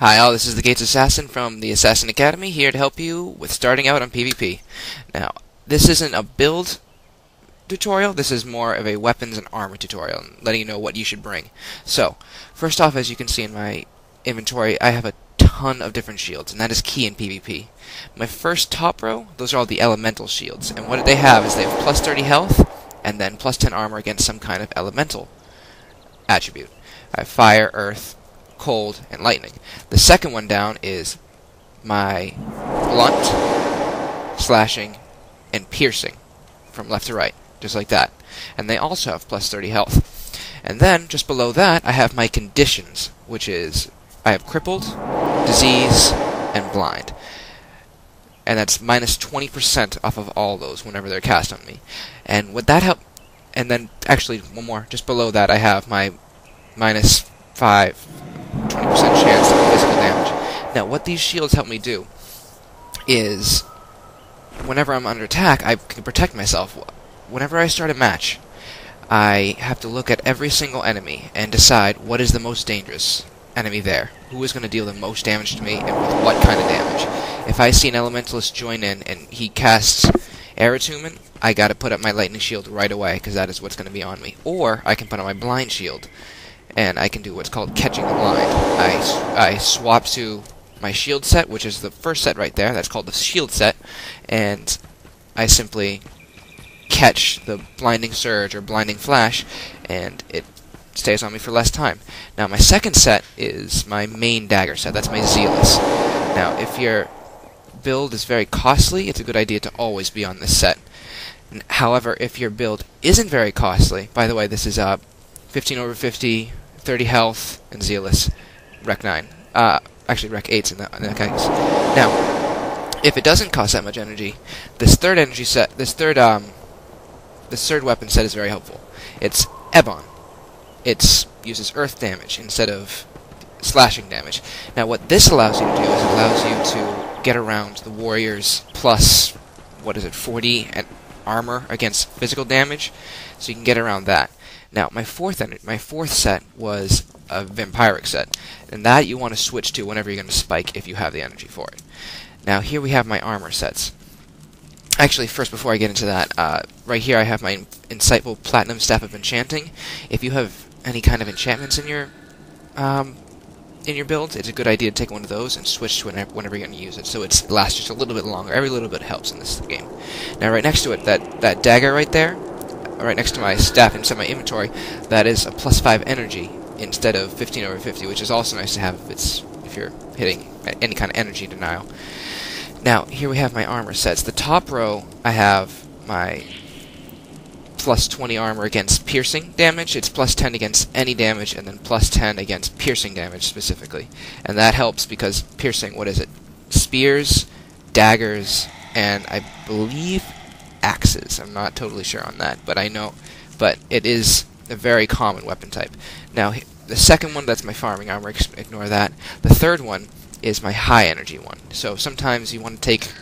Hi all, this is the Gates Assassin from the Assassin Academy, here to help you with starting out on PvP. Now, this isn't a build tutorial, this is more of a weapons and armor tutorial, letting you know what you should bring. So, first off, as you can see in my inventory, I have a ton of different shields, and that is key in PvP. My first top row, those are all the elemental shields, and what they have is they have plus 30 health, and then plus 10 armor against some kind of elemental attribute. I have fire, earth, cold, and lightning. The second one down is my blunt, slashing, and piercing from left to right, just like that. And they also have plus 30 health. And then, just below that, I have my conditions, which is I have crippled, disease, and blind. And that's minus 20% off of all those whenever they're cast on me. And would that help? And then, actually, one more. Just below that, I have my minus 20% chance of physical damage. Now, what these shields help me do is, whenever I'm under attack, I can protect myself. Whenever I start a match, I have to look at every single enemy and decide what is the most dangerous enemy there. Who is going to deal the most damage to me, and with what kind of damage. If I see an elementalist join in and he casts Air Attunement, I gotta put up my lightning shield right away, because that is what's going to be on me. Or I can put on my blind shield, and I can do what's called catching the blind. I swap to my shield set, which is the first set right there. That's called the shield set, and I simply catch the blinding surge or blinding flash, and it stays on me for less time. Now, my second set is my main dagger set. That's my Zealous. Now, if your build is very costly, it's a good idea to always be on this set. However, if your build isn't very costly, by the way, this is 15 over 50, 30 health, and Zealous, Rec 9. Actually, Rec 8's in that case. Now, if it doesn't cost that much energy, this third weapon set is very helpful. It's Ebon. It uses earth damage instead of slashing damage. Now, what this allows you to do is it allows you to get around the warrior's plus, 40 armor against physical damage, so you can get around that. Now, my fourth set was a vampiric set, and that you want to switch to whenever you're going to spike if you have the energy for it. Now, here we have my armor sets. Actually, first, before I get into that, right here I have my Insightful Platinum Staff of Enchanting. If you have any kind of enchantments in your build, it's a good idea to take one of those and switch to whenever you're going to use it, so it lasts just a little bit longer. Every little bit helps in this game. Now, right next to it, that dagger right there, right next to my staff inside my inventory, that is a plus 5 energy instead of 15 over 50, which is also nice to have if you're hitting any kind of energy denial. Now, here we have my armor sets. The top row, I have my plus 20 armor against piercing damage. It's plus 10 against any damage, and then plus 10 against piercing damage specifically. And that helps because piercing, what is it? Spears, daggers, and I believe axes. I'm not totally sure on that, but I know. But it is a very common weapon type. Now, the second one, that's my farming armor. Ignore that. The third one is my high energy one. So sometimes you want to take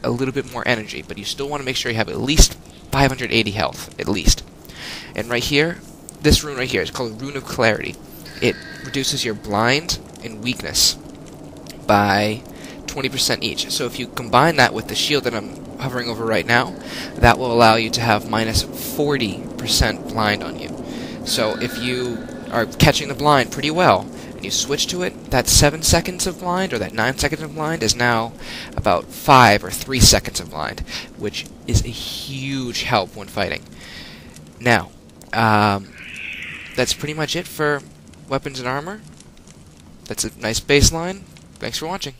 a little bit more energy, but you still want to make sure you have at least 580 health, at least. And right here, this rune right here is called Rune of Clarity. It reduces your blind and weakness by 20% each. So if you combine that with the shield that I'm hovering over right now, that will allow you to have minus 40% blind on you. So if you are catching the blind pretty well, and you switch to it, that 7 seconds of blind, or that 9 seconds of blind, is now about 5 or 3 seconds of blind, which is a huge help when fighting. Now, that's pretty much it for weapons and armor. That's a nice baseline. Thanks for watching.